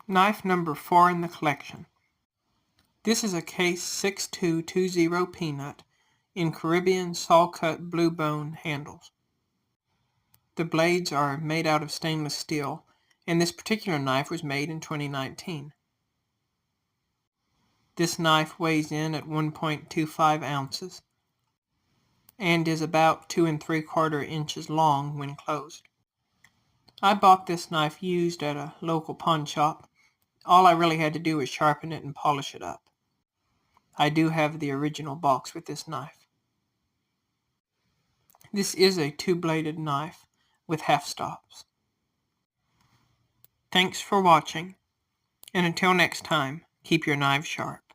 Knife number 4 in the collection. This is a Case 6220 Peanut in Caribbean saw-cut blue bone handles. The blades are made out of stainless steel, and this particular knife was made in 2019. This knife weighs in at 1.25 ounces and is about 2 3/4 inches long when closed. I bought this knife used at a local pawn shop. All I really had to do was sharpen it and polish it up. I do have the original box with this knife. This is a two-bladed knife with half stops. Thanks for watching, and until next time, keep your knives sharp.